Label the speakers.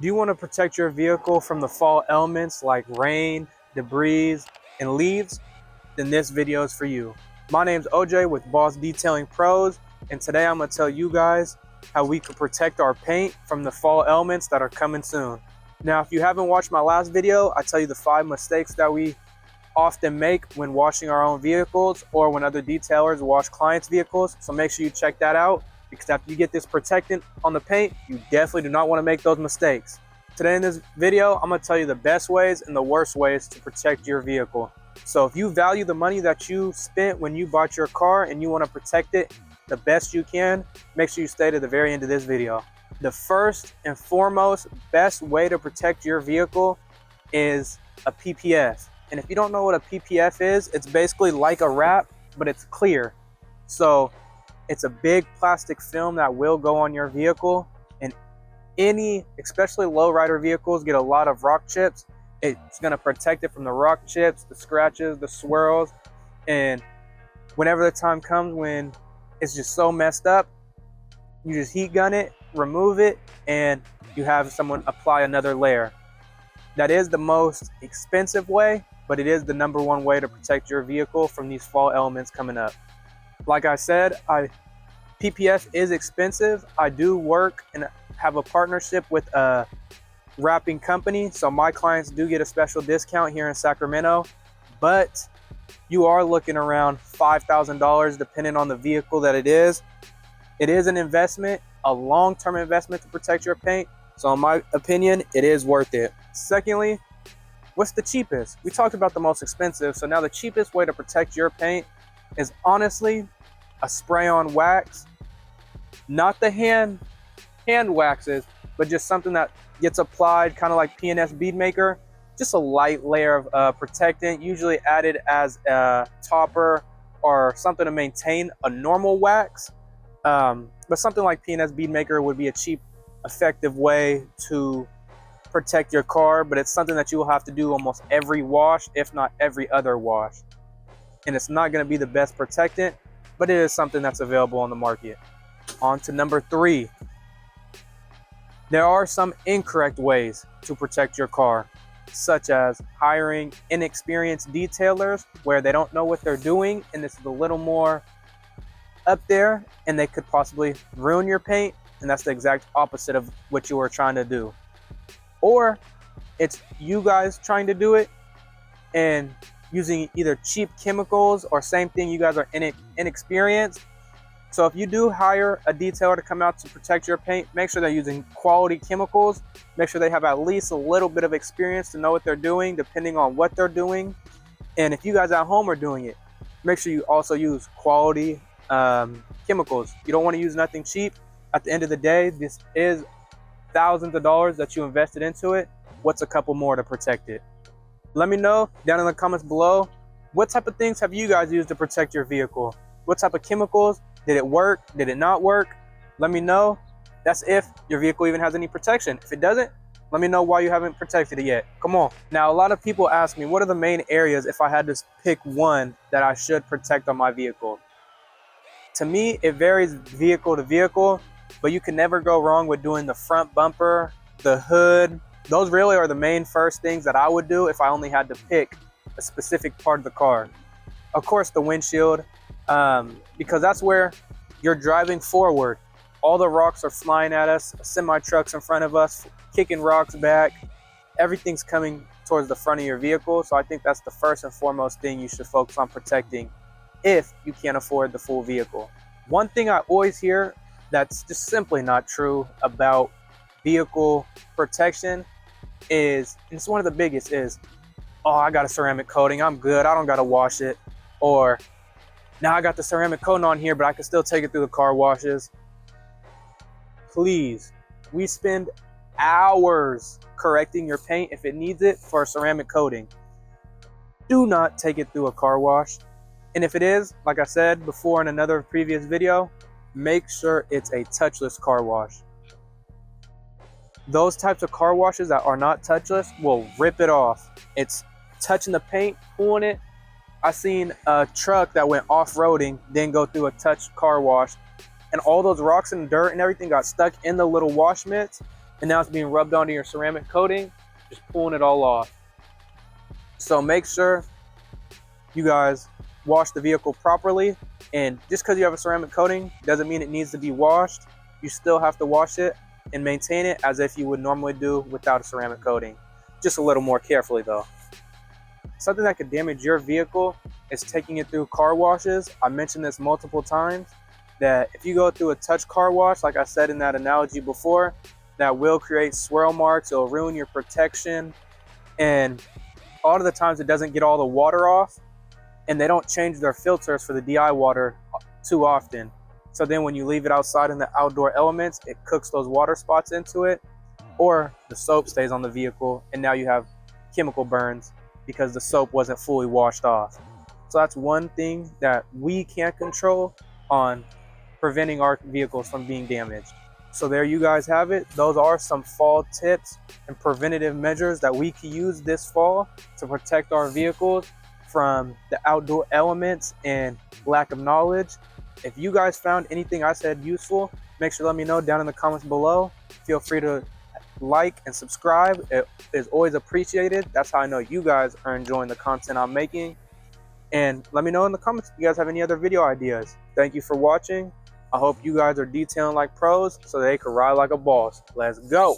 Speaker 1: Do you want to protect your vehicle from the fall elements like rain, debris, and leaves? Then this video is for you. My name's OJ with Boss Detailing Pros, and today I'm going to tell you guys how we can protect our paint from the fall elements that are coming soon. Now, if you haven't watched my last video, I tell you the 5 mistakes that we often make when washing our own vehicles or when other detailers wash clients' vehicles. So make sure you check that out, because after you get this protectant on the paint, you definitely do not want to make those mistakes. Today in this video, I'm going to tell you the best ways and the worst ways to protect your vehicle. So if you value the money that you spent when you bought your car and you want to protect it the best you can, make sure you stay to the very end of this video. The first and foremost best way to protect your vehicle is a PPF. And if you don't know what a PPF is, it's basically like a wrap, but it's clear. So it's a big plastic film that will go on your vehicle, and especially lowrider vehicles, get a lot of rock chips. It's going to protect it from the rock chips, the scratches, the swirls. And whenever the time comes when it's just so messed up, you just heat gun it, remove it, and you have someone apply another layer. That is the most expensive way, but it is the #1 way to protect your vehicle from these fall elements coming up. Like I said, PPF is expensive. I do work and have a partnership with a wrapping company, so my clients do get a special discount here in Sacramento, but you are looking around $5,000 depending on the vehicle that it is. It is an investment, a long-term investment to protect your paint, so in my opinion, it is worth it. Secondly, what's the cheapest? We talked about the most expensive, so now the cheapest way to protect your paint is honestly a spray-on wax. Not the hand waxes, but just something that gets applied kind of like P&S bead maker. Just a light layer of protectant, usually added as a topper or something to maintain a normal wax. But something like P&S bead maker would be a cheap, effective way to protect your car, but it's something that you will have to do almost every wash, if not every other wash. And it's not going to be the best protectant, but it is something that's available on the market. On to #3. There are some incorrect ways to protect your car, such as hiring inexperienced detailers where they don't know what they're doing, and this is a little more up there, and they could possibly ruin your paint, and that's the exact opposite of what you are trying to do. Or it's you guys trying to do it and using either cheap chemicals, or same thing, you guys are inexperienced. So if you do hire a detailer to come out to protect your paint, make sure they're using quality chemicals. Make sure they have at least a little bit of experience to know what they're doing, depending on what they're doing. And if you guys at home are doing it, make sure you also use quality chemicals. You don't want to use nothing cheap. At the end of the day, this is thousands of dollars that you invested into it. What's a couple more to protect it? Let me know down in the comments below, what type of things have you guys used to protect your vehicle? What type of chemicals? Did it work? Did it not work? Let me know. That's if your vehicle even has any protection. If it doesn't, let me know why you haven't protected it yet. Come on. Now, a lot of people ask me, what are the main areas if I had to pick one that I should protect on my vehicle? To me, it varies vehicle to vehicle, but you can never go wrong with doing the front bumper, the hood. Those really are the main first things that I would do if I only had to pick a specific part of the car. Of course, the windshield, because that's where you're driving forward. All the rocks are flying at us, semi-trucks in front of us, kicking rocks back. Everything's coming towards the front of your vehicle, so I think that's the first and foremost thing you should focus on protecting if you can't afford the full vehicle. One thing I always hear that's just simply not true about vehicle protection is, and it's one of the biggest, is, oh, I got a ceramic coating, I'm good, I don't gotta wash it. Or, now I got the ceramic coating on here, but I can still take it through the car washes. Please, we spend hours correcting your paint if it needs it for a ceramic coating. Do not take it through a car wash. And if it is, like I said before in another previous video, make sure it's a touchless car wash. Those types of car washes that are not touchless will rip it off. It's touching the paint, pulling it. I seen a truck that went off-roading, then go through a touch car wash, and all those rocks and dirt and everything got stuck in the little wash mitts, and now it's being rubbed onto your ceramic coating, just pulling it all off. So make sure you guys wash the vehicle properly, and just because you have a ceramic coating doesn't mean it needs to be washed. You still have to wash it and maintain it as if you would normally do without a ceramic coating, just a little more carefully though. Something that could damage your vehicle is taking it through car washes. I mentioned this multiple times, that if you go through a touch car wash, like I said in that analogy before, that will create swirl marks, it'll ruin your protection, and a lot of the times it doesn't get all the water off, and they don't change their filters for the DI water too often. So then when you leave it outside in the outdoor elements, it cooks those water spots into it, or the soap stays on the vehicle and now you have chemical burns because the soap wasn't fully washed off. So that's one thing that we can't control on preventing our vehicles from being damaged. So there you guys have it. Those are some fall tips and preventative measures that we can use this fall to protect our vehicles from the outdoor elements and lack of knowledge. If you guys found anything I said useful, make sure to let me know down in the comments below. Feel free to like and subscribe. It is always appreciated. That's how I know you guys are enjoying the content I'm making. And let me know in the comments if you guys have any other video ideas. Thank you for watching. I hope you guys are detailing like pros so they can ride like a boss. Let's go.